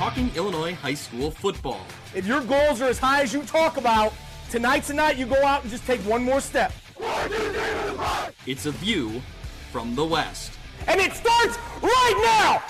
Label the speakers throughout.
Speaker 1: talking Illinois high school football.
Speaker 2: If your goals are as high as you talk about, tonight's the night you go out and just take one more step.
Speaker 1: It's a view from the West.
Speaker 2: And it starts right now!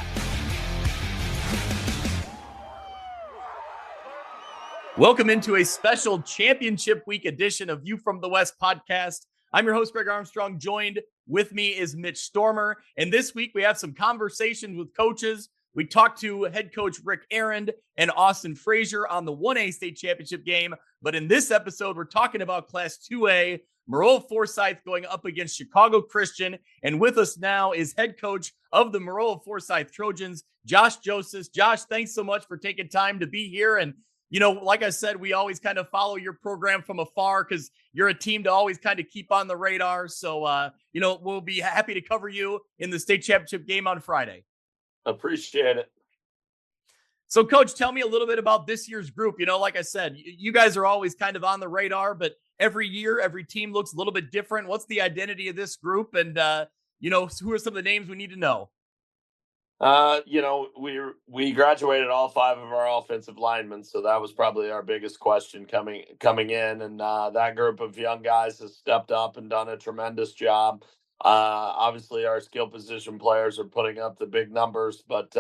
Speaker 1: Welcome into a special championship week edition of View from the West podcast. I'm your host, Greg Armstrong. Joined with me is Mitch Stormer. And this week we have some conversations with coaches. We talked to head coach Rick Arend and Austin Frazier on the 1A state championship game. But in this episode, we're talking about Class 2A, Maroa-Forsyth going up against Chicago Christian. And with us now is head coach of the Maroa-Forsyth Trojans, Jostes. Josh, thanks so much for taking time to be here. And you know, like I said, we always kind of follow your program from afar because you're a team to always kind of keep on the radar. So, we'll be happy to cover you in the state championship game on Friday.
Speaker 3: Appreciate it.
Speaker 1: So, Coach, tell me a little bit about this year's group. You know, like I said, you guys are always kind of on the radar, but every year, every team looks a little bit different. What's the identity of this group? And, who are some of the names we need to know?
Speaker 3: We graduated all 5 of our offensive linemen, so that was probably our biggest question coming in. And that group of young guys has stepped up and done a tremendous job. Obviously, our skill position players are putting up the big numbers, but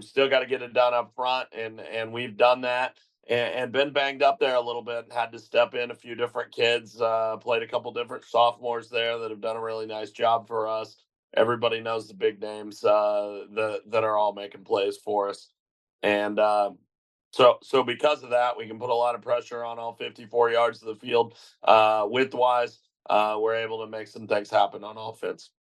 Speaker 3: still got to get it done up front, and we've done that. And been banged up there a little bit and had to step in a few different kids. Played a couple different sophomores there that have done a really nice job for us. Everybody knows the big names that are all making plays for us. And so because of that, we can put a lot of pressure on all 54 yards of the field. Width-wise, we're able to make some things happen on offense.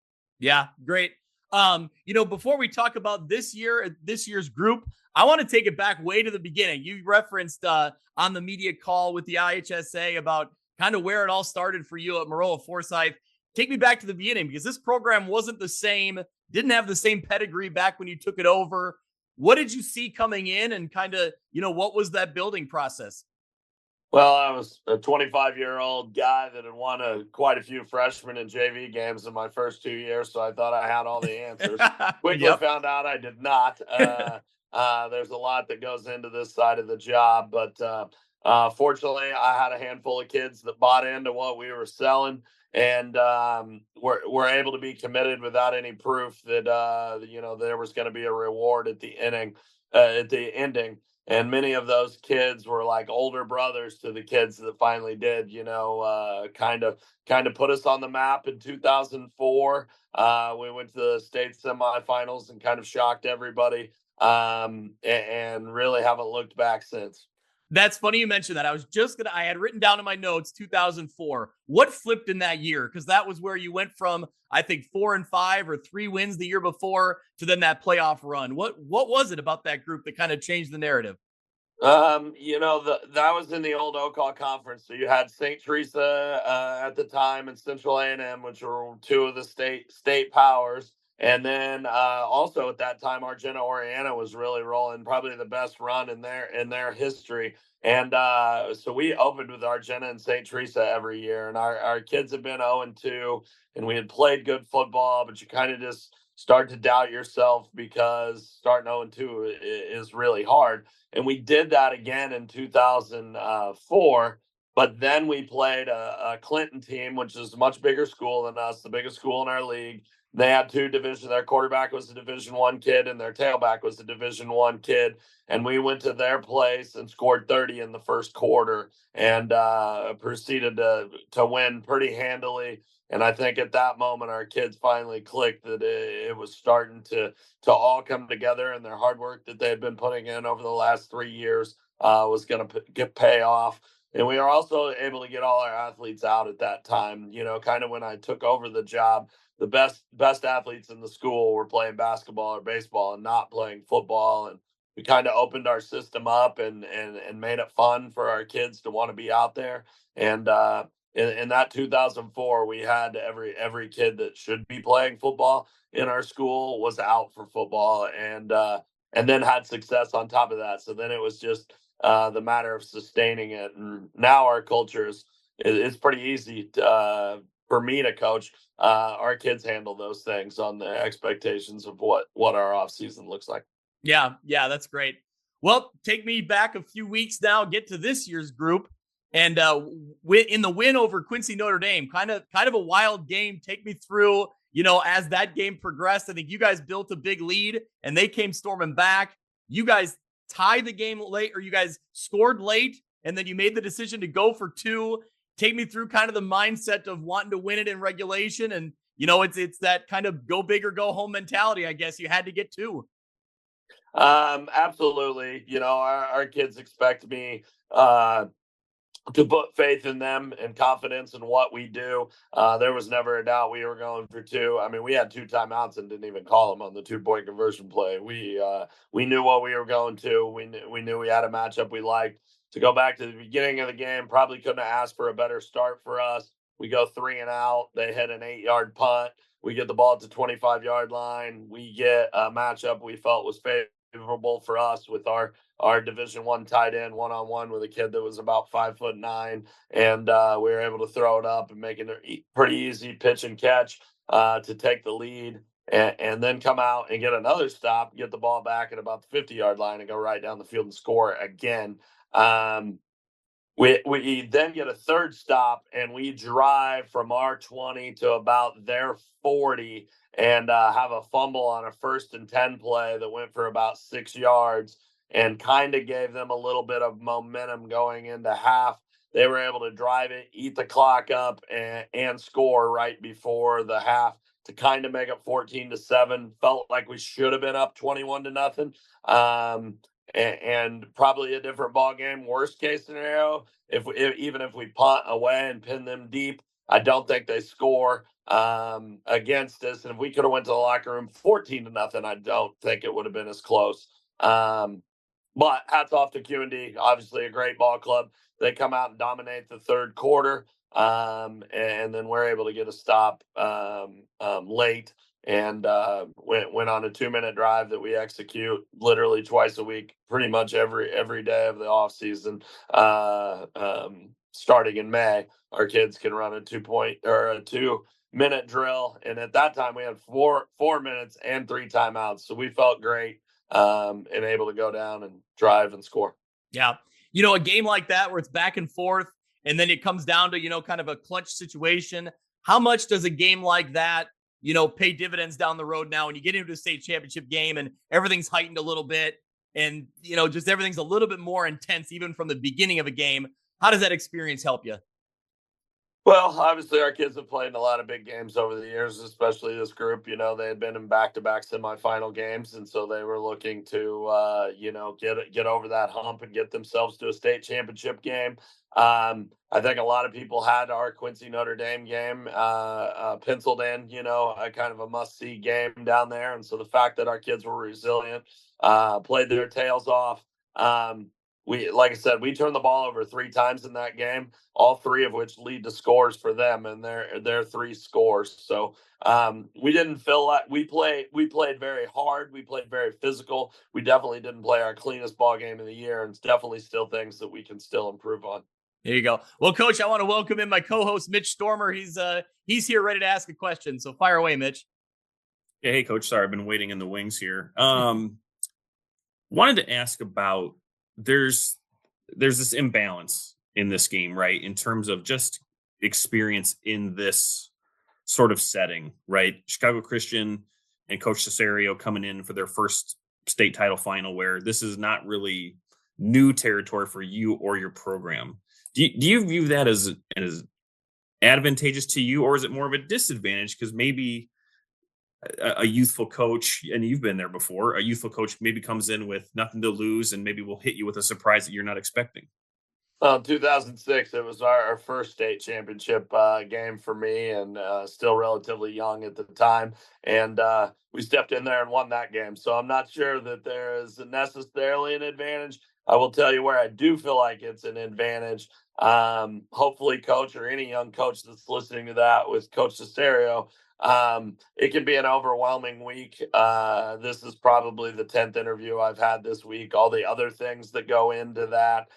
Speaker 1: Yeah, great. Before we talk about this year's group, I want to take it back way to the beginning. You referenced on the media call with the IHSA about kind of where it all started for you at Maroa-Forsyth. Take me back to the beginning, because this program wasn't the same, didn't have the same pedigree back when you took it over. What did you see coming in, and kind of, what was that building process?
Speaker 3: Well, I was a 25-year-old guy that had won quite a few freshman and JV games in my first 2 years, so I thought I had all the answers. Quickly found out I did not. There's a lot that goes into this side of the job, but fortunately, I had a handful of kids that bought into what we were selling. And we're able to be committed without any proof that there was going to be a reward at the ending. And many of those kids were like older brothers to the kids that finally did. Kind of put us on the map in 2004. We went to the state semifinals and kind of shocked everybody. And really haven't looked back since.
Speaker 1: That's funny you mentioned that. I had written down in my notes 2004. What flipped in that year? Because that was where you went from, I think, 4-5 or 3 wins the year before to then that playoff run. What was it about that group that kind of changed the narrative?
Speaker 3: That was in the old Ocal Conference. So you had St. Teresa at the time and Central A&M, which were 2 of the state powers. And then also at that time, Argenta-Oriana was really rolling, probably the best run in their history. And so we opened with Argenta and St. Teresa every year. And our kids have been 0-2, and we had played good football, but you kind of just start to doubt yourself because starting 0-2 is really hard. And we did that again in 2004. But then we played a Clinton team, which is a much bigger school than us, the biggest school in our league. They had 2 divisions. Their quarterback was a Division I kid, and their tailback was a Division I kid. And we went to their place and scored 30 in the first quarter, and proceeded to win pretty handily. And I think at that moment, our kids finally clicked that it was starting to all come together, and their hard work that they had been putting in over the last 3 years was going to pay off. And we were also able to get all our athletes out at that time. Kind of when I took over the job, the best athletes in the school were playing basketball or baseball and not playing football. And we kind of opened our system up and made it fun for our kids to want to be out there. And in that 2004, we had every kid that should be playing football in our school was out for football, and then had success on top of that. So then it was just the matter of sustaining it. And now our culture is pretty easy for me to coach. Our kids handle those things on the expectations of what our off season looks like.
Speaker 1: Yeah, that's great. Well, take me back a few weeks now, get to this year's group. And in the win over Quincy Notre Dame, kind of a wild game. Take me through, as that game progressed. I think you guys built a big lead and they came storming back. You guys tied the game late, or you guys scored late, and then you made the decision to go for two. Take me through kind of the mindset of wanting to win it in regulation. And, it's that kind of go big or go home mentality, I guess. You had to get two.
Speaker 3: Absolutely. Our kids expect me to put faith in them and confidence in what we do. There was never a doubt we were going for two. I mean, we had two timeouts and didn't even call them on the 2-point conversion play. We knew what we were going to. We knew we had a matchup we liked. To go back to the beginning of the game, probably couldn't have asked for a better start for us. We go 3 and out. They hit an 8-yard punt. We get the ball at the 25-yard line. We get a matchup we felt was favorable for us with our Division I tight end one-on-one with a kid that was about 5'9", and we were able to throw it up and make it a pretty easy pitch and catch to take the lead, and then come out and get another stop, get the ball back at about the 50-yard line, and go right down the field and score again. We then get a third stop, and we drive from our 20 to about their 40, and have a fumble on a 1st and 10 play that went for about 6 yards and kind of gave them a little bit of momentum going into half. They were able to drive it, eat the clock up, and score right before the half to kind of make it 14-7. Felt like we should have been up 21-0. And probably a different ball game. Worst case scenario, even if we punt away and pin them deep, I don't think they score against us. And if we could have went to the locker room 14-0, I don't think it would have been as close. But hats off to Q&D, obviously a great ball club. They come out and dominate the third quarter, and then we're able to get a stop late, and went on a 2-minute drive that we execute literally twice a week, pretty much every day of the off season. Starting in May, our kids can run a 2-minute drill, and at that time we had 4 minutes and 3 timeouts, so we felt great and able to go down and drive and score.
Speaker 1: Yeah, a game like that where it's back and forth, and then it comes down to kind of a clutch situation. How much does a game like that pay dividends down the road now when you get into a state championship game and everything's heightened a little bit, and, just everything's a little bit more intense, even from the beginning of a game? How does that experience help you?
Speaker 3: Well, obviously our kids have played in a lot of big games over the years, especially this group. They had been in back-to-back semifinal games, and so they were looking to, get over that hump and get themselves to a state championship game. I think a lot of people had our Quincy Notre Dame game penciled in, a kind of a must-see game down there. And so the fact that our kids were resilient, played their tails off. Like I said, we turned the ball over 3 times in that game, all 3 of which lead to scores for them, and their 3 scores. So we didn't feel like we played very hard. We played very physical. We definitely didn't play our cleanest ball game of the year, and it's definitely still things that we can still improve on.
Speaker 1: There you go. Well, Coach, I want to welcome in my co-host, Mitch Stormer. He's here ready to ask a question. So fire away, Mitch.
Speaker 4: Yeah, hey, Coach. Sorry, I've been waiting in the wings here. Wanted to ask about there's this imbalance in this game, right? In terms of just experience in this sort of setting, right? Chicago Christian and Coach Cesario coming in for their first state title final, where this is not really new territory for you or your program. Do you view that as advantageous to you, or is it more of a disadvantage because maybe a youthful coach, and you've been there before, a youthful coach maybe comes in with nothing to lose and maybe will hit you with a surprise that you're not expecting?
Speaker 3: Well, 2006, it was our first state championship game for me, and still relatively young at the time. And we stepped in there and won that game. So I'm not sure that there is necessarily an advantage. I will tell you where I do feel like it's an advantage. Hopefully, coach, or any young coach that's listening to that with Coach Cesario, it can be an overwhelming week. This is probably the 10th interview I've had this week. All the other things that go into that,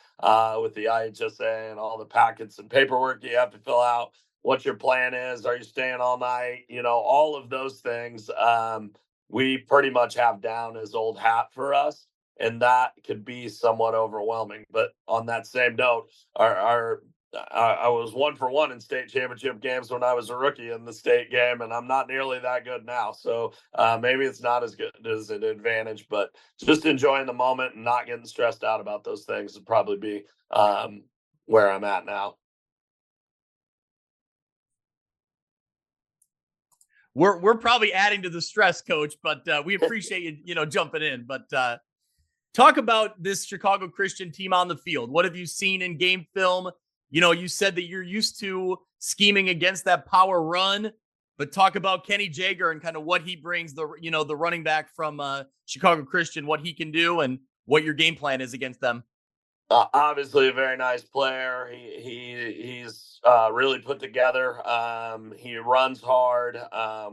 Speaker 3: with the IHSA and all the packets and paperwork you have to fill out, what your plan is, are you staying all night, all of those things, we pretty much have down as old hat for us. and that could be somewhat overwhelming. But on that same note, I was 1-for-1 in state championship games when I was a rookie in the state game, and I'm not nearly that good now. So maybe it's not as good as an advantage, but just enjoying the moment and not getting stressed out about those things would probably be where I'm at now.
Speaker 1: We're probably adding to the stress, Coach, but we appreciate you jumping in. But talk about this Chicago Christian team on the field. What have you seen in game film? You said that you're used to scheming against that power run, but talk about Kenny Jager and kind of what he brings, the running back from Chicago Christian, what he can do and what your game plan is against them.
Speaker 3: Obviously a very nice player. He's really put together. He runs hard.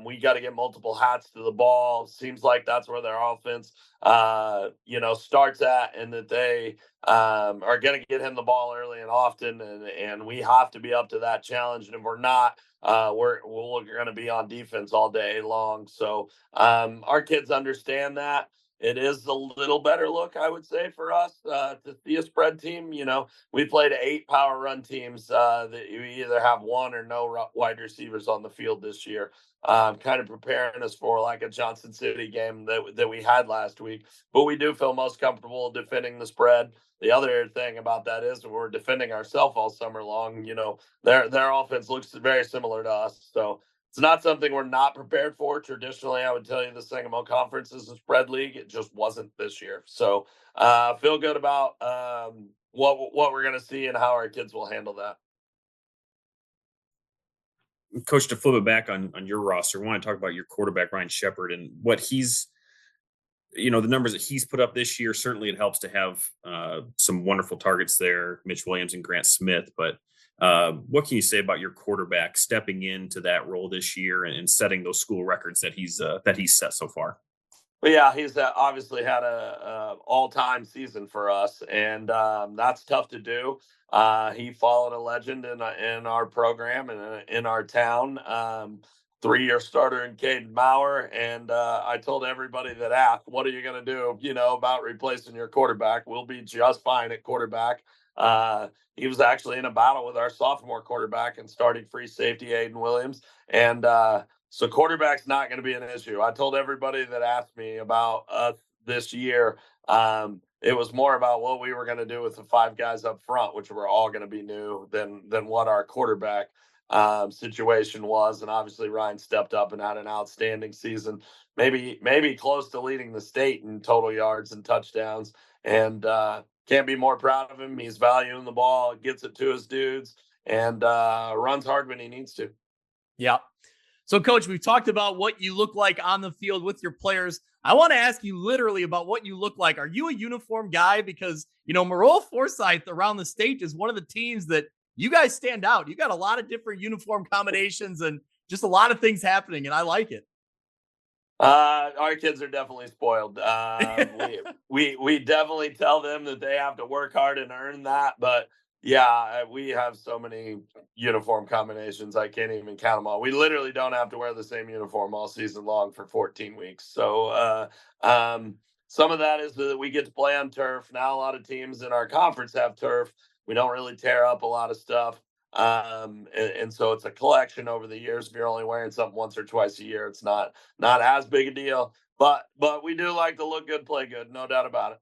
Speaker 3: We got to get multiple hats to the ball. Seems like that's where their offense, starts at, and that they are going to get him the ball early and often, and we have to be up to that challenge. And if we're not, we're going to be on defense all day long. So our kids understand that. It is a little better look, I would say, for us to see a spread team. We played 8 power run teams that you either have one or no wide receivers on the field this year. Kind of preparing us for like a Johnson City game that we had last week. But we do feel most comfortable defending the spread. The other thing about that is we're defending ourselves all summer long. Their offense looks very similar to us. So it's not something we're not prepared for. Traditionally, I would tell you the Sangamo Conference is a spread league. It just wasn't this year. So feel good about what we're going to see and how our kids will handle that.
Speaker 4: Coach, to flip it back on your roster, I want to talk about your quarterback, Ryan Shepard, and what he's, the numbers that he's put up this year. Certainly it helps to have some wonderful targets there, Mitch Williams and Grant Smith. But what can you say about your quarterback stepping into that role this year and setting those school records that he's set so far?
Speaker 3: Well, yeah, he's obviously had a all-time season for us, and that's tough to do. He followed a legend in our program and in our town. 3-year starter in Caden Maurer, and I told everybody that asked, "What are you going to do? About replacing your quarterback? We'll be just fine at quarterback." He was actually in a battle with our sophomore quarterback and starting free safety Aiden Williams, and so quarterback's not going to be an issue. I told everybody that asked me about us this year. It was more about what we were going to do with the 5 guys up front, which were all going to be new than what our quarterback situation was. And obviously Ryan stepped up and had an outstanding season, maybe close to leading the state in total yards and touchdowns. And can't be more proud of him. He's valuing the ball, gets it to his dudes, and runs hard when he needs to.
Speaker 1: Yeah. So, Coach, we've talked about what you look like on the field with your players. I want to ask you literally about what you look like. Are you a uniform guy? Because, Maroa-Forsyth around the state is one of the teams that you guys stand out. You got a lot of different uniform combinations and just a lot of things happening, and I like it.
Speaker 3: Our kids are definitely spoiled. We definitely tell them that they have to work hard and earn that, but yeah, we have so many uniform combinations. I can't even count them all. We literally don't have to wear the same uniform all season long for 14 weeks. So some of that is that we get to play on turf. Now a lot of teams in our conference have turf. We don't really tear up a lot of stuff. And so it's a collection over the years. If you're only wearing something once or twice a year, it's not as big a deal. But we do like to look good, play good. No doubt about it.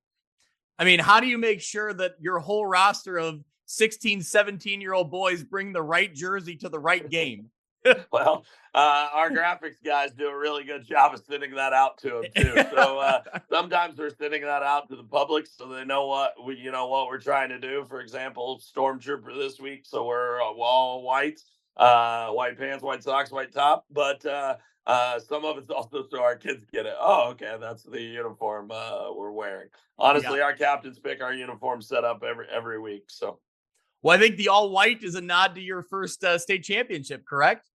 Speaker 1: I mean, how do you make sure that your whole roster of 16, 17-year-old boys bring the right jersey to the right game?
Speaker 3: Well, our graphics guys do a really good job of sending that out to them too. So sometimes we're sending that out to the public so they know what we're trying to do. For example, Stormtrooper this week, so we're all white, white pants, white socks, white top. But some of it's also so our kids get it. Oh, okay, that's the uniform we're wearing. Honestly, Our captains pick our uniform set up every week. So.
Speaker 1: Well, I think the all white is a nod to your first state championship, correct?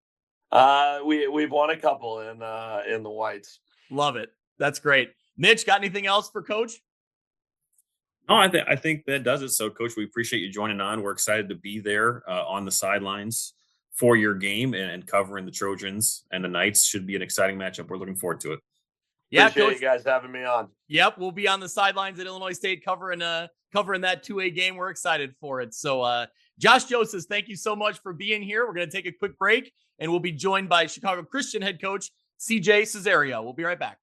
Speaker 3: We've won a couple in the whites.
Speaker 1: Love it. That's great. Mitch, got anything else for Coach?
Speaker 4: No, I think that does it. So, Coach, we appreciate you joining on. We're excited to be there on the sidelines for your game and covering the Trojans and the Knights. Should be an exciting matchup. We're looking forward to it.
Speaker 1: Yeah,
Speaker 3: Appreciate
Speaker 1: Coach.
Speaker 3: you guys having me on.
Speaker 1: Yep, we'll be on the sidelines at Illinois State covering that 2A game. We're excited for it. So, Josh Jostes, thank you so much for being here. We're going to take a quick break, and we'll be joined by Chicago Christian head coach CJ Cesario. We'll be right back.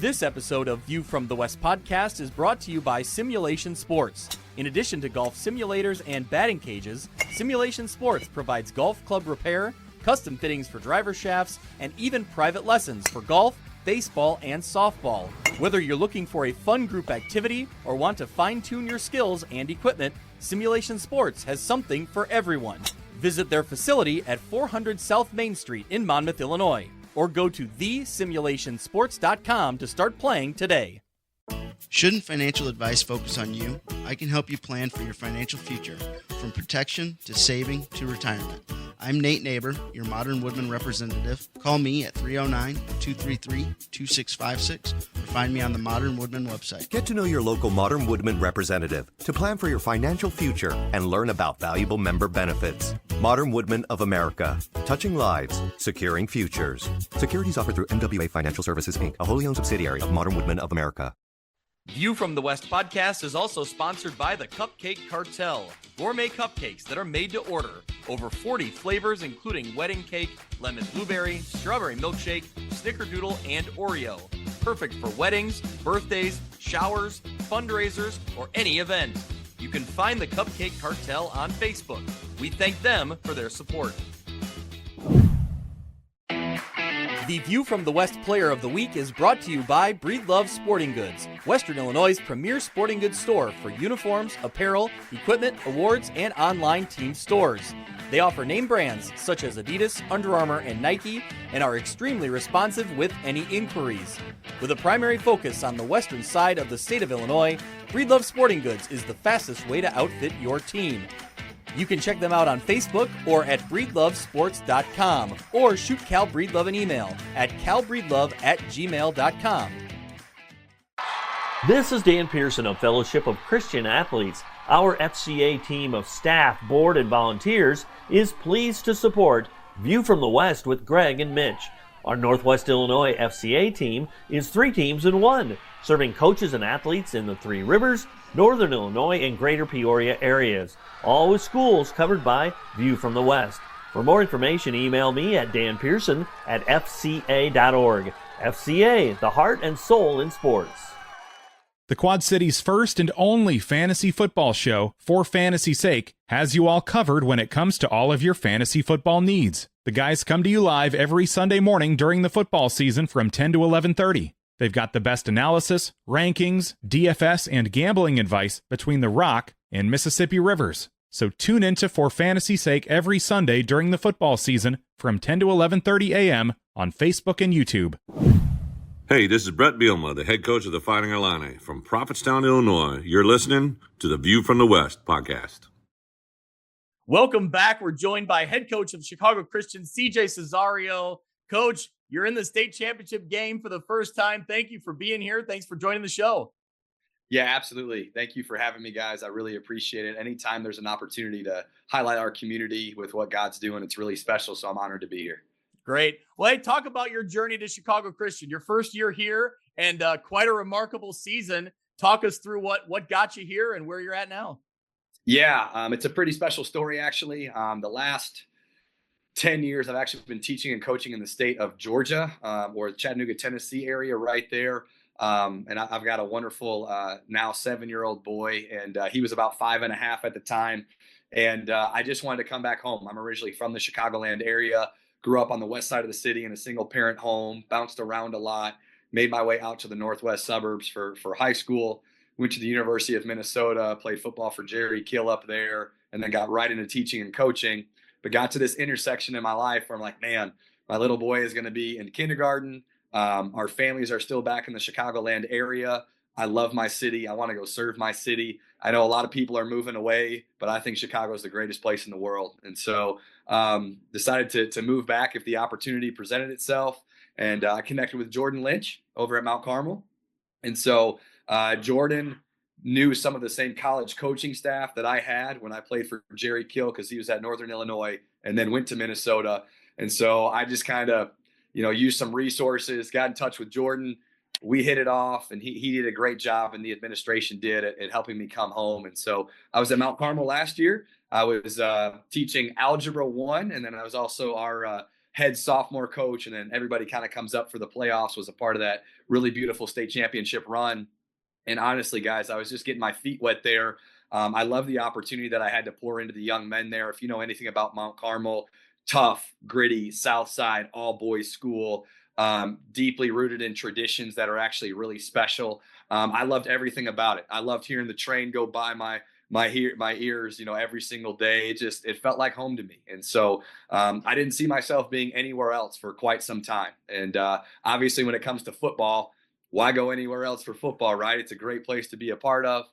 Speaker 1: This episode of View from the West podcast is brought to you by Simulation Sports. In addition to golf simulators and batting cages, Simulation Sports provides golf club repair, custom fittings for driver shafts, and even private lessons for golf, baseball, and softball. Whether you're looking for a fun group activity or want to fine-tune your skills and equipment, Simulation Sports has something for everyone. Visit their facility at 400 South Main Street in Monmouth, Illinois, or go to thesimulationsports.com to start playing today.
Speaker 5: Shouldn't financial advice focus on you? I can help you plan for your financial future, from protection to saving to retirement. I'm Nate Neighbor, your Modern Woodman representative. Call me at 309-233-2656 or find me on the Modern Woodman website.
Speaker 6: Get to know your local Modern Woodman representative to plan for your financial future and learn about valuable member benefits. Modern Woodman of America, touching lives, securing futures. Securities offered through MWA Financial Services, Inc., a wholly owned subsidiary of Modern Woodman of America.
Speaker 1: View from the West podcast is also sponsored by the Cupcake Cartel, gourmet cupcakes that are made to order. Over 40 flavors, including wedding cake, lemon blueberry, strawberry milkshake, snickerdoodle, and Oreo. Perfect for weddings, birthdays, showers, fundraisers, or any event. You can find the Cupcake Cartel on Facebook. We thank them for their support. The View from the West Player of the Week is brought to you by Breedlove Sporting Goods, Western Illinois' premier sporting goods store for uniforms, apparel, equipment, awards, and online team stores. They offer name brands such as Adidas, Under Armour, and Nike, and are extremely responsive with any inquiries. With a primary focus on the western side of the state of Illinois, Breedlove Sporting Goods is the fastest way to outfit your team. You can check them out on Facebook or at breedlovesports.com, or shoot Cal Breedlove an email at calbreedlove@gmail.com.
Speaker 7: This is Dan Pearson of Fellowship of Christian Athletes. Our FCA team of staff, board, and volunteers is pleased to support View from the West with Greg and Mitch. Our Northwest Illinois FCA team is 3 teams in 1, serving coaches and athletes in the Three Rivers, Northern Illinois, and Greater Peoria areas, all with schools covered by View from the West. For more information, email me at danpearson@fca.org. FCA, the heart and soul in sports.
Speaker 8: The Quad City's first and only fantasy football show, For Fantasy's Sake, has you all covered when it comes to all of your fantasy football needs. The guys come to you live every Sunday morning during the football season from 10 to 11:30. They've got the best analysis, rankings, DFS, and gambling advice between the Rock and Mississippi Rivers. So tune into For Fantasy's Sake every Sunday during the football season from 10 to 11:30 a.m. on Facebook and YouTube.
Speaker 9: Hey, this is Brett Bielma, the head coach of the Fighting Illini from Prophetstown, Illinois. You're listening to the View from the West podcast.
Speaker 1: Welcome back. We're joined by head coach of Chicago Christian, CJ Cesario. Coach, you're in the state championship game for the first time. Thank you for being here. Thanks for joining the show.
Speaker 10: Yeah, absolutely. Thank you for having me, guys. I really appreciate it. Anytime there's an opportunity to highlight our community with what God's doing, it's really special. So I'm honored to be here.
Speaker 1: Great. Well, hey, talk about your journey to Chicago Christian, your first year here, and quite a remarkable season. Talk us through what got you here and where you're at now.
Speaker 10: Yeah, it's a pretty special story, actually. The last 10 years, I've actually been teaching and coaching in the state of Georgia, or Chattanooga, Tennessee area right there. And I've got a wonderful now 7-year-old boy, and he was about 5.5 at the time. And I just wanted to come back home. I'm originally from the Chicagoland area, grew up on the west side of the city in a single parent home, bounced around a lot, made my way out to the northwest suburbs for high school, went to the University of Minnesota, played football for Jerry Kill up there, and then got right into teaching and coaching. But got to this intersection in my life where I'm like, man, my little boy is going to be in kindergarten. Our families are still back in the Chicagoland area. I love my city. I want to go serve my city. I know a lot of people are moving away, but I think Chicago is the greatest place in the world. And so decided to move back if the opportunity presented itself. And I connected with Jordan Lynch over at Mount Carmel. And so Jordan knew some of the same college coaching staff that I had when I played for Jerry Kill, because he was at Northern Illinois and then went to Minnesota. And so I just kind of used some resources, got in touch with Jordan. We hit it off, and he did a great job, and the administration did at helping me come home. And so I was at Mount Carmel last year. I was teaching Algebra 1, and then I was also our head sophomore coach, and then everybody kind of comes up for the playoffs, was a part of that really beautiful state championship run. And honestly, guys, I was just getting my feet wet there. I love the opportunity that I had to pour into the young men there. If you know anything about Mount Carmel, tough, gritty, South Side, all boys school, deeply rooted in traditions that are actually really special. I loved everything about it. I loved hearing the train go by my ears, every single day. It felt like home to me. And so I didn't see myself being anywhere else for quite some time. And obviously, when it comes to football, why go anywhere else for football, right? It's a great place to be a part of.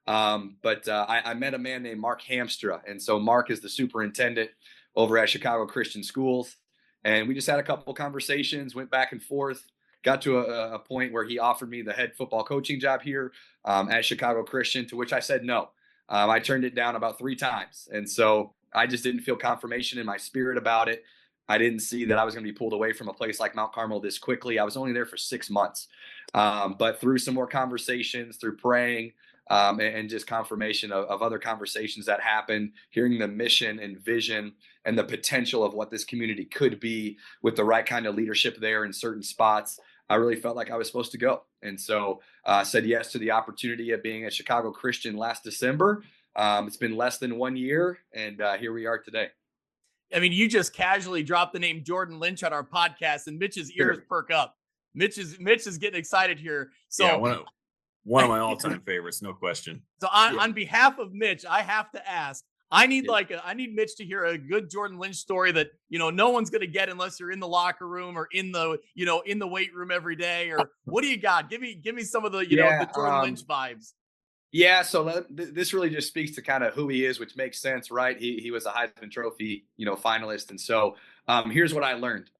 Speaker 10: But I met a man named Mark Hamstra. And so Mark is the superintendent over at Chicago Christian Schools. And we just had a couple of conversations, went back and forth, got to a point where he offered me the head football coaching job here at Chicago Christian, to which I said no. I turned it down about 3 times. And so I just didn't feel confirmation in my spirit about it. I didn't see that I was going to be pulled away from a place like Mount Carmel this quickly. I was only there for 6 months. But through some more conversations, through praying, and just confirmation of other conversations that happened, hearing the mission and vision and the potential of what this community could be with the right kind of leadership there in certain spots, I really felt like I was supposed to go. And so said yes to the opportunity of being at Chicago Christian last December. It's been less than 1 year, and here we are today.
Speaker 1: I mean, you just casually dropped the name Jordan Lynch on our podcast, and Mitch's ears perk up. Mitch is getting excited here. So
Speaker 4: yeah, one of my all-time favorites, no question.
Speaker 1: So on behalf of Mitch, I have to ask. I need Mitch to hear a good Jordan Lynch story that no one's going to get unless you're in the locker room or in the weight room every day. Or what do you got? Give me some of the the Jordan Lynch vibes.
Speaker 10: Yeah, so this really just speaks to kind of who he is, which makes sense, right? He was a Heisman Trophy finalist, and so here's what I learned.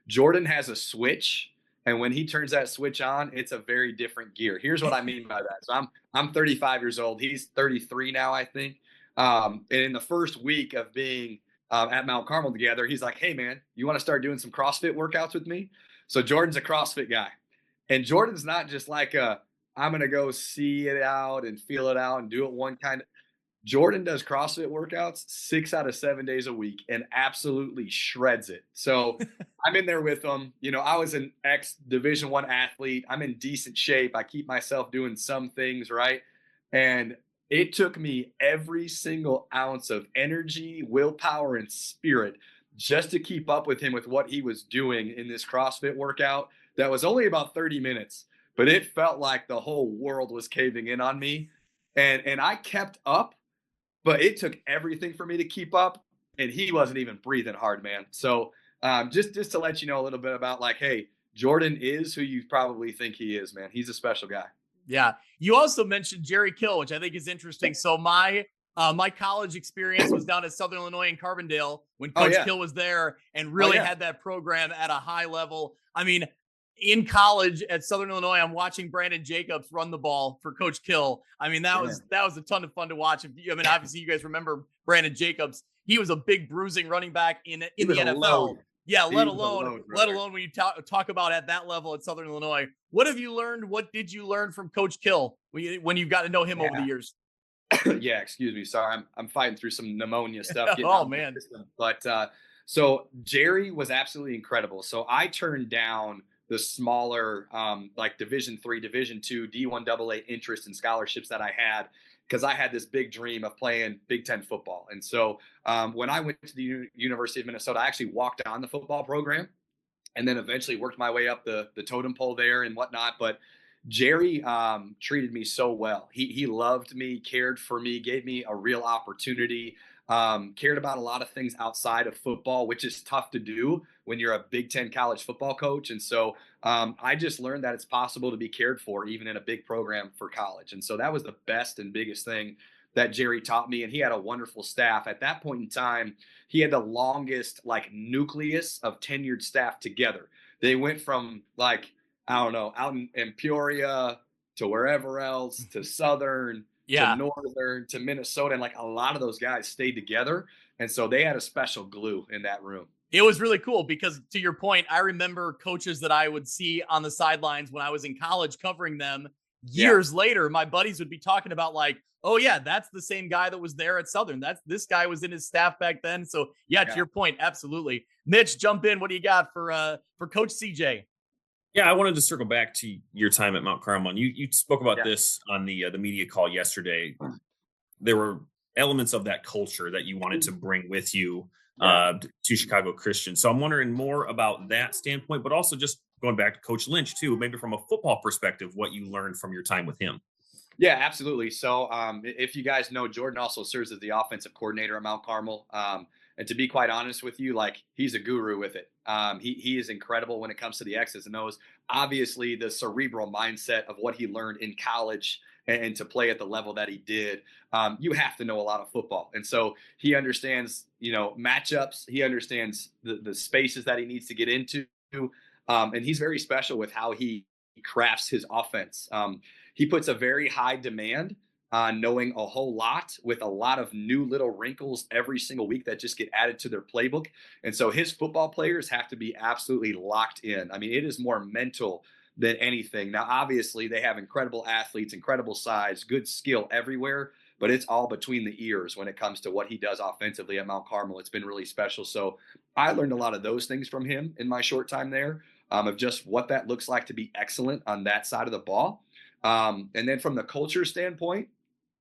Speaker 10: Jordan has a switch. And when he turns that switch on, it's a very different gear. Here's what I mean by that. So I'm 35 years old. He's 33 now, I think. And in the first week of being at Mount Carmel together, he's like, "Hey, man, you want to start doing some CrossFit workouts with me?" So Jordan's a CrossFit guy. And Jordan's not just like I'm going to go see it out and feel it out and do it one kind of. Jordan does CrossFit workouts 6 out of 7 days a week and absolutely shreds it. So I'm in there with him. I was an ex-Division I athlete. I'm in decent shape. I keep myself doing some things, right? And it took me every single ounce of energy, willpower, and spirit just to keep up with him with what he was doing in this CrossFit workout that was only about 30 minutes. But it felt like the whole world was caving in on me. And I kept up. But it took everything for me to keep up, and he wasn't even breathing hard, man. So just to let you know a little bit about hey, Jordan is who you probably think he is, man. He's a special guy.
Speaker 1: Yeah. You also mentioned Jerry Kill, which I think is interesting. So my college experience was down at Southern Illinois in Carbondale when Coach Kill was there and really had that program at a high level. I mean, in college at Southern Illinois, I'm watching Brandon Jacobs run the ball for Coach Kill. I mean, that was a ton of fun to watch. Obviously, you guys remember Brandon Jacobs. He was a big bruising running back in the NFL.
Speaker 10: Load.
Speaker 1: Yeah, let alone when you talk about at that level at Southern Illinois. What have you learned? What did you learn from Coach Kill when you've got to know him over the years?
Speaker 10: Yeah, excuse me. Sorry, I'm fighting through some pneumonia stuff.
Speaker 1: Oh man!
Speaker 10: But so Jerry was absolutely incredible. So I turned down the smaller Division III, Division II, D1 AA interest and scholarships that I had because I had this big dream of playing Big Ten football. And so when I went to the University of Minnesota, I actually walked on the football program and then eventually worked my way up the totem pole there and whatnot. But Jerry treated me so well. He loved me, cared for me, gave me a real opportunity, cared about a lot of things outside of football, which is tough to do when you're a Big Ten college football coach. And so I just learned that it's possible to be cared for even in a big program for college. And so that was the best and biggest thing that Jerry taught me. And he had a wonderful staff. At that point in time, he had the longest nucleus of tenured staff together. They went from out in Peoria to wherever else, to Southern, to Northern, to Minnesota. And a lot of those guys stayed together. And so they had a special glue in that room.
Speaker 1: It was really cool because, to your point, I remember coaches that I would see on the sidelines when I was in college covering them. Years later, my buddies would be talking about like, oh yeah, that's the same guy that was there at Southern. This guy was in his staff back then. So yeah, to your point, absolutely. Mitch, jump in. What do you got for Coach CJ?
Speaker 4: Yeah, I wanted to circle back to your time at Mount Carmel. And you spoke about this on the media call yesterday. There were elements of that culture that you wanted to bring with you to Chicago Christian. So I'm wondering more about that standpoint, but also just going back to Coach Lynch too, maybe from a football perspective, what you learned from your time with him.
Speaker 10: Yeah, absolutely. So if you guys know, Jordan also serves as the offensive coordinator at Mount Carmel. And to be quite honest with you, like he's a guru with it. He is incredible when it comes to the X's and O's. Obviously, the cerebral mindset of what he learned in college and to play at the level that he did, you have to know a lot of football. And so he understands, matchups. He understands the spaces that he needs to get into. And he's very special with how he crafts his offense. He puts a very high demand on knowing a whole lot with a lot of new little wrinkles every single week that just get added to their playbook. And so his football players have to be absolutely locked in. I mean, it is more mental than anything. Now, obviously, they have incredible athletes, incredible size, good skill everywhere, but it's all between the ears when it comes to what he does offensively at Mount Carmel. It's been really special. So I learned a lot of those things from him in my short time there, of just what that looks like to be excellent on that side of the ball. And then from the culture standpoint,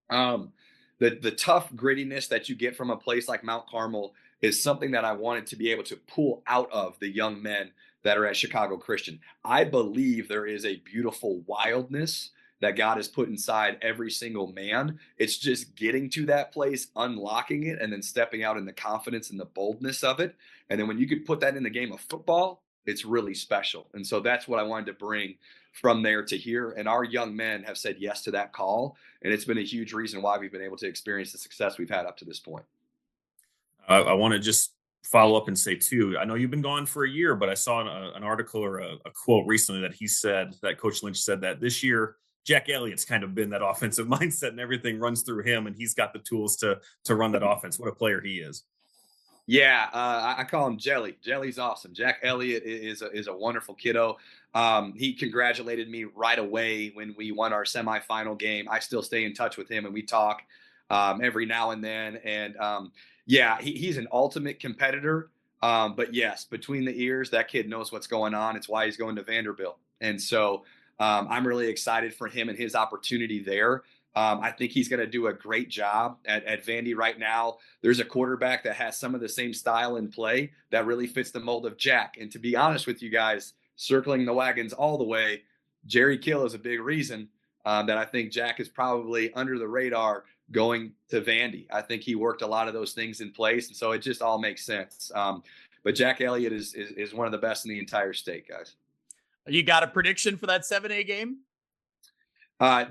Speaker 10: the tough grittiness that you get from a place like Mount Carmel is something that I wanted to be able to pull out of the young men that are at Chicago Christian. I believe there is a beautiful wildness that God has put inside every single man. It's just getting to that place, unlocking it, and then stepping out in the confidence and the boldness of it. And then when you could put that in the game of football, it's really special. And so that's what I wanted to bring from there to here. And our young men have said yes to that call. And it's been a huge reason why we've been able to experience the success we've had up to this point.
Speaker 4: I want to just follow up and say too, I know you've been gone for a year, but I saw an article or a quote recently that he said that Coach Lynch said that this year, Jack Elliott's kind of been that offensive mindset and everything runs through him, and he's got the tools to run that offense. What a player he is.
Speaker 10: Yeah, I call him Jelly. Jelly's awesome. Jack Elliott is a wonderful kiddo. He congratulated me right away when we won our semifinal game. I still stay in touch with him, and we talk every now and then. And he's an ultimate competitor. But yes, between the ears, that kid knows what's going on. It's why he's going to Vanderbilt. And so I'm really excited for him and his opportunity there. I think he's going to do a great job at Vandy right now. There's a quarterback that has some of the same style in play that really fits the mold of Jack. And to be honest with you guys, circling the wagons all the way, Jerry Kill is a big reason that I think Jack is probably under the radar going to Vandy. I think he worked a lot of those things in place. And so it just all makes sense. But Jack Elliott is one of the best in the entire state, guys.
Speaker 1: You got a prediction for that 7A game?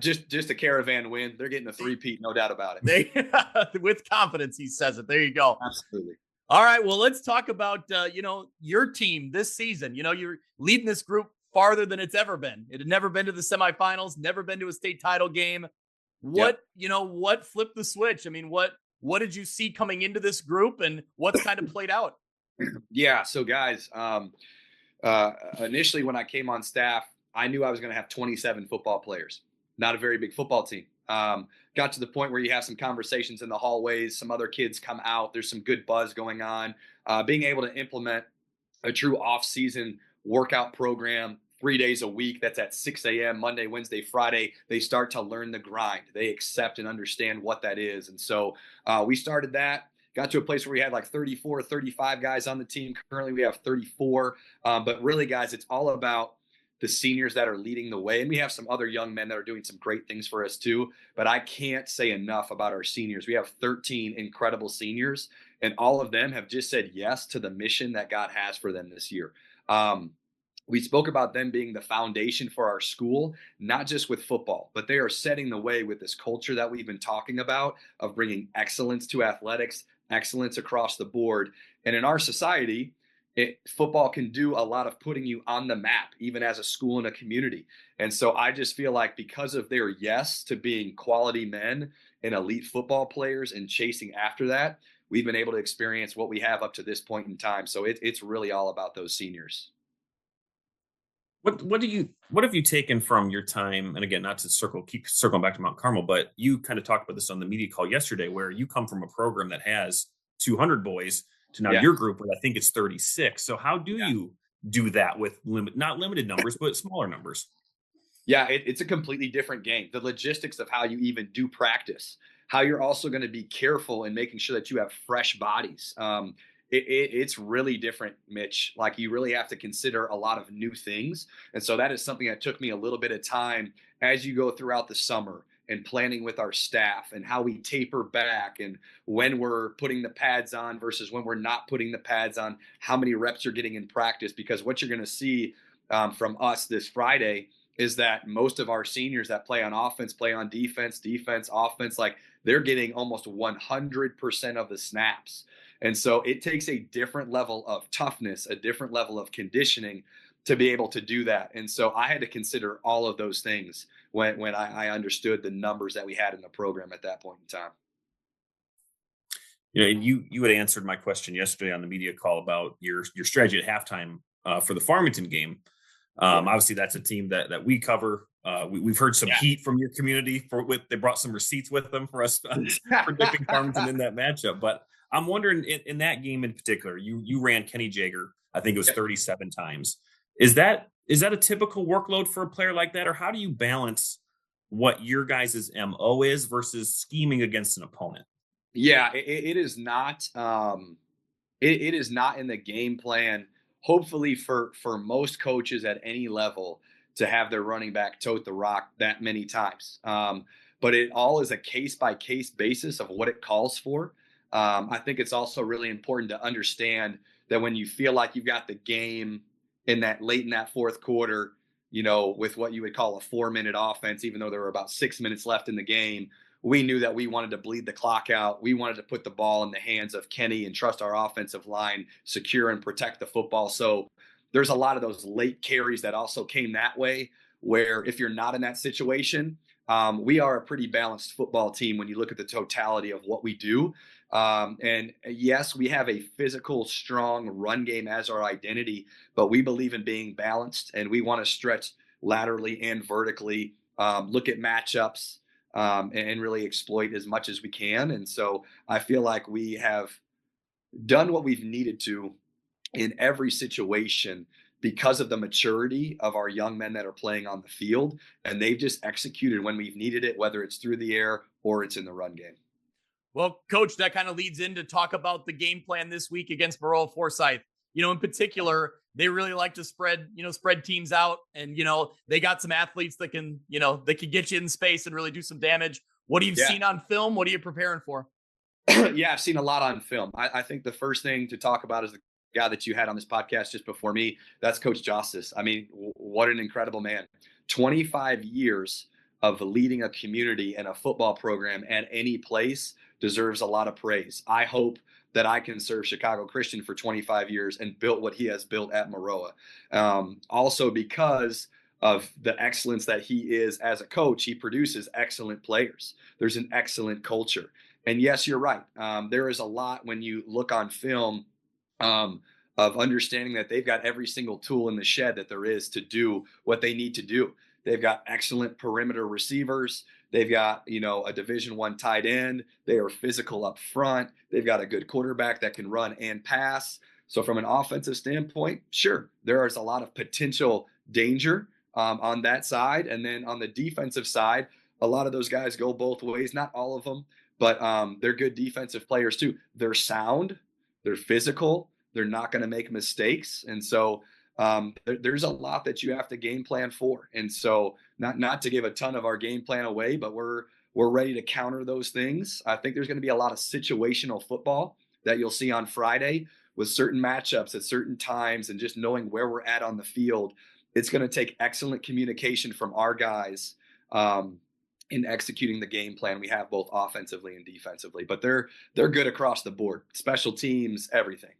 Speaker 10: Just a Caravan win. They're getting a three-peat, no doubt about it.
Speaker 1: With confidence, he says it. There you go.
Speaker 10: Absolutely.
Speaker 1: All right. Well, let's talk about, your team this season. You're leading this group farther than it's ever been. It had never been to the semifinals, never been to a state title game. What flipped the switch? I mean, what did you see coming into this group, and what's kind of played out?
Speaker 10: Yeah. So guys, initially when I came on staff, I knew I was going to have 27 football players. Not a very big football team. Got to the point where you have some conversations in the hallways. Some other kids come out. There's some good buzz going on. Being able to implement a true off-season workout program 3 days a week. That's at 6 a.m. Monday, Wednesday, Friday. They start to learn the grind. They accept and understand what that is. And so we started that. Got to a place where we had like 34, 35 guys on the team. Currently, we have 34. But really, guys, it's all about the seniors that are leading the way. And we have some other young men that are doing some great things for us too. But I can't say enough about our seniors. We have 13 incredible seniors, and all of them have just said yes to the mission that God has for them this year. We spoke about them being the foundation for our school, not just with football, but they are setting the way with this culture that we've been talking about of bringing excellence to athletics, excellence across the board. And in our society, football can do a lot of putting you on the map, even as a school and a community. And so I just feel like because of their yes to being quality men and elite football players and chasing after that, we've been able to experience what we have up to this point in time. So it's really all about those seniors.
Speaker 4: What have you taken from your time? And again, not to keep circling back to Mount Carmel, but you kind of talked about this on the media call yesterday, where you come from a program that has 200 boys to now your group, where I think it's 36. So how do you do that with not limited numbers, but smaller numbers?
Speaker 10: Yeah, it's a completely different game. The logistics of how you even do practice, how you're also going to be careful in making sure that you have fresh bodies. It's really different, Mitch. Like, you really have to consider a lot of new things. And so that is something that took me a little bit of time as you go throughout the summer and planning with our staff and how we taper back and when we're putting the pads on versus when we're not putting the pads on, how many reps you're getting in practice. Because what you're going to see from us this Friday is that most of our seniors that play on offense, play on defense, offense, like they're getting almost 100% of the snaps. And so it takes a different level of toughness, a different level of conditioning to be able to do that. And so I had to consider all of those things when I understood the numbers that we had in the program at that point in time.
Speaker 4: You know, you had answered my question yesterday on the media call about your strategy at halftime for the Farmington game. Obviously, that's a team that we cover. We've heard some heat from your community they brought some receipts with them for us predicting Farmington in that matchup. But I'm wondering, in that game in particular, you ran Kenny Jaeger, I think it was 37 times. Is that a typical workload for a player like that, or how do you balance what your guys' MO is versus scheming against an opponent?
Speaker 10: Yeah, it is not. It is not in the game plan. Hopefully, for most coaches at any level, to have their running back tote the rock that many times. But it all is a case by case basis of what it calls for. I think it's also really important to understand that when you feel like you've got the game late in that fourth quarter, you know, with what you would call a 4-minute offense, even though there were about 6 minutes left in the game, we knew that we wanted to bleed the clock out. We wanted to put the ball in the hands of Kenny and trust our offensive line, secure and protect the football. So there's a lot of those late carries that also came that way, where if you're not in that situation, we are a pretty balanced football team when you look at the totality of what we do. And yes, we have a physical, strong run game as our identity, but we believe in being balanced, and we want to stretch laterally and vertically, look at matchups, and really exploit as much as we can. And so I feel like we have done what we've needed to in every situation because of the maturity of our young men that are playing on the field. And they've just executed when we've needed it, whether it's through the air or it's in the run game.
Speaker 1: Well, Coach, that kind of leads in to talk about the game plan this week against Maroa-Forsyth. You know, in particular, they really like to spread teams out, and, you know, they got some athletes that can get you in space and really do some damage. What have you seen on film? What are you preparing for?
Speaker 10: Yeah, I've seen a lot on film. I think the first thing to talk about is the guy that you had on this podcast just before me. That's Coach Jostes. I mean, what an incredible man. 25 years of leading a community and a football program at any place deserves a lot of praise. I hope that I can serve Chicago Christian for 25 years and build what he has built at Maroa. Also, because of the excellence that he is as a coach, he produces excellent players. There's an excellent culture. And yes, you're right. There is a lot when you look on film of understanding that they've got every single tool in the shed that there is to do what they need to do. They've got excellent perimeter receivers. They've got, a Division I tight end. They are physical up front. They've got a good quarterback that can run and pass. So from an offensive standpoint, sure, there is a lot of potential danger on that side. And then on the defensive side, a lot of those guys go both ways. Not all of them, but they're good defensive players too. They're sound. They're physical. They're not going to make mistakes. And so there's a lot that you have to game plan for. And so not to give a ton of our game plan away, but we're ready to counter those things. I think there's going to be a lot of situational football that you'll see on Friday with certain matchups at certain times, and just knowing where we're at on the field. It's going to take excellent communication from our guys in executing the game plan we have, both offensively and defensively. But they're good across the board, special teams, everything.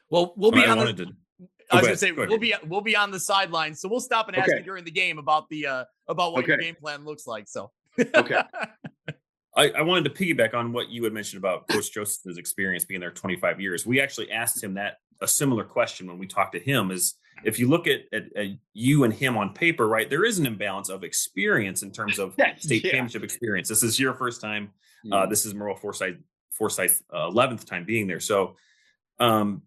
Speaker 1: Well, we'll be on we'll be on the sidelines, so we'll stop and ask you during the game about what your game plan looks like. So
Speaker 10: okay.
Speaker 4: I wanted to piggyback on what you had mentioned about Coach Jostes' experience being there 25 years. We actually asked him a similar question when we talked to him is, if you look at you and him on paper, right, there is an imbalance of experience in terms of state championship experience. This is your first time. This is Maroa-Forsyth 11th time being there. So, and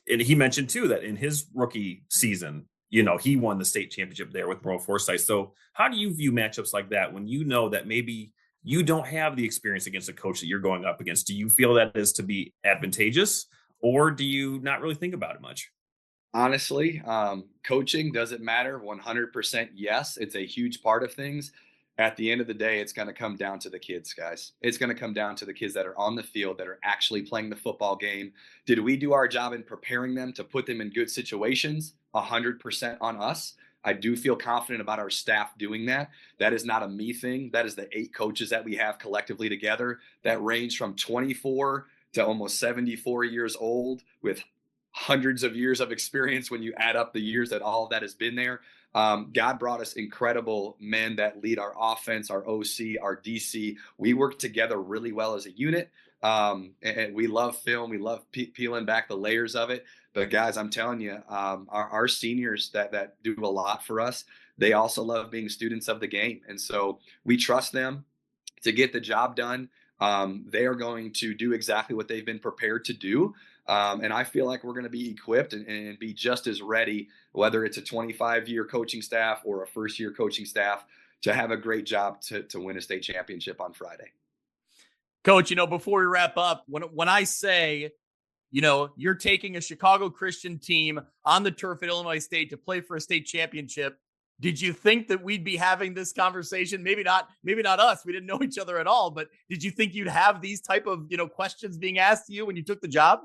Speaker 4: he mentioned too that in his rookie season, he won the state championship there with Maroa-Forsyth. So how do you view matchups like that when you know that maybe you don't have the experience against a coach that you're going up against? Do you feel that is to be advantageous, or do you not really think about it much?
Speaker 10: Honestly, coaching, does it matter? 100% yes. It's a huge part of things. At the end of the day, it's going to come down to the kids, guys. It's going to come down to the kids that are on the field, that are actually playing the football game. Did we do our job in preparing them to put them in good situations? 100% on us. I do feel confident about our staff doing that. That is not a me thing. That is the 8 coaches that we have collectively together that range from 24 to almost 74 years old with hundreds of years of experience when you add up the years that all of that has been there. God brought us incredible men that lead our offense, our OC, our DC. We work together really well as a unit. And we love film. We love peeling back the layers of it. But guys, I'm telling you, our seniors that do a lot for us, they also love being students of the game. And so we trust them to get the job done. They are going to do exactly what they've been prepared to do. And I feel like we're going to be equipped and be just as ready, whether it's a 25-year coaching staff or a first-year coaching staff, to have a great job to win a state championship on Friday.
Speaker 1: Coach, before we wrap up, when I say, you're taking a Chicago Christian team on the turf at Illinois State to play for a state championship, did you think that we'd be having this conversation? Maybe not us. We didn't know each other at all, but did you think you'd have these type of, questions being asked to you when you took the job?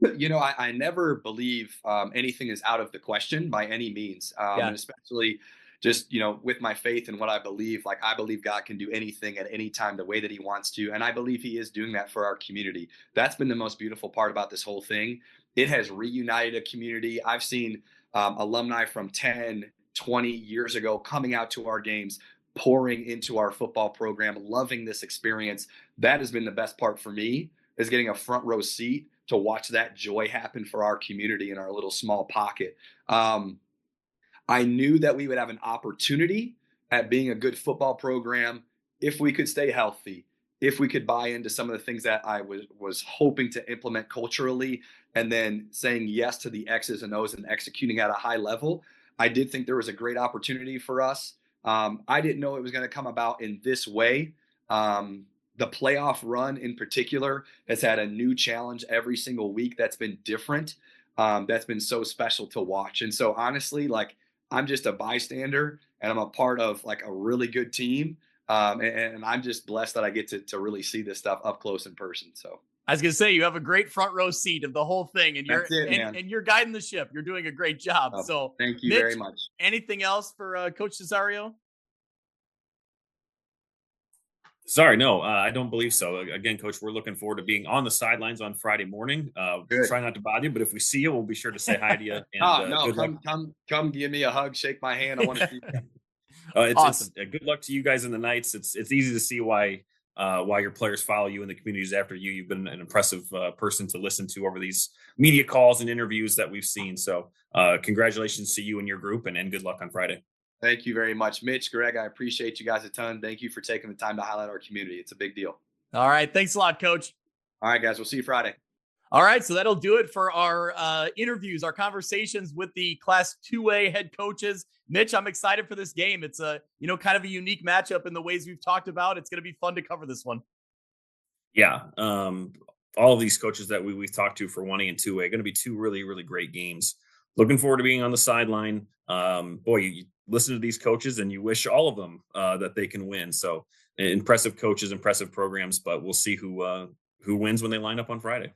Speaker 10: I never believe anything is out of the question by any means. And especially just, with my faith and what I believe, like I believe God can do anything at any time the way that he wants to. And I believe he is doing that for our community. That's been the most beautiful part about this whole thing. It has reunited a community. I've seen alumni from 10, 20 years ago coming out to our games, pouring into our football program, loving this experience. That has been the best part for me, is getting a front row seat to watch that joy happen for our community in our little small pocket. I knew that we would have an opportunity at being a good football program if we could stay healthy, if we could buy into some of the things that I was hoping to implement culturally, and then saying yes to the X's and O's and executing at a high level. I did think there was a great opportunity for us. I didn't know it was going to come about in this way. The playoff run in particular has had a new challenge every single week that's been different. That's been so special to watch. And so honestly, like, I'm just a bystander and I'm a part of like a really good team. And I'm just blessed that I get to really see this stuff up close in person. So
Speaker 1: I was going to say, you have a great front row seat of the whole thing, and
Speaker 10: and
Speaker 1: you're guiding the ship. You're doing a great job. So
Speaker 10: thank you
Speaker 1: Mitch,
Speaker 10: very much.
Speaker 1: Anything else for Coach Cesario?
Speaker 4: Sorry, no, I don't believe so. Again, Coach, we're looking forward to being on the sidelines on Friday morning. Try not to bother you, but if we see you, we'll be sure to say hi to you. And,
Speaker 10: come give me a hug, shake my hand. I want to see you.
Speaker 4: It's
Speaker 1: awesome.
Speaker 4: Good luck to you guys in the Knights. It's easy to see why your players follow you in the communities after you. You've been an impressive person to listen to over these media calls and interviews that we've seen. So congratulations to you and your group, and good luck on Friday.
Speaker 10: Thank you very much, Mitch, Greg. I appreciate you guys a ton. Thank you for taking the time to highlight our community. It's a big deal.
Speaker 1: All right. Thanks a lot, Coach.
Speaker 10: All right, guys. We'll see you Friday.
Speaker 1: All right. So that'll do it for our interviews, our conversations with the Class 2A head coaches. Mitch, I'm excited for this game. It's a, kind of a unique matchup in the ways we've talked about. It's going to be fun to cover this one.
Speaker 4: Yeah. All of these coaches that we've talked to for 1A and 2A are going to be two really, really great games. Looking forward to being on the sideline. You listen to these coaches and you wish all of them that they can win. So impressive coaches, impressive programs, but we'll see who wins when they line up on Friday.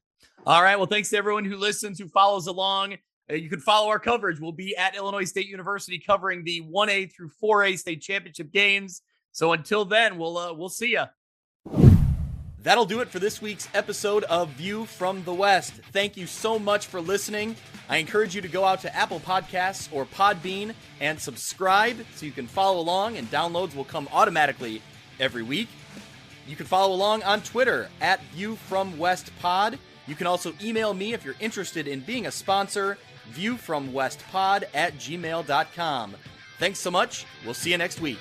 Speaker 1: All right. Well, thanks to everyone who listens, who follows along. You can follow our coverage. We'll be at Illinois State University covering the 1A through 4A state championship games. So until then, we'll see you. That'll do it for this week's episode of View from the West. Thank you so much for listening. I encourage you to go out to Apple Podcasts or Podbean and subscribe so you can follow along, and downloads will come automatically every week. You can follow along on Twitter at ViewFromWestPod. You can also email me if you're interested in being a sponsor, viewfromwestpod@gmail.com. Thanks so much. We'll see you next week.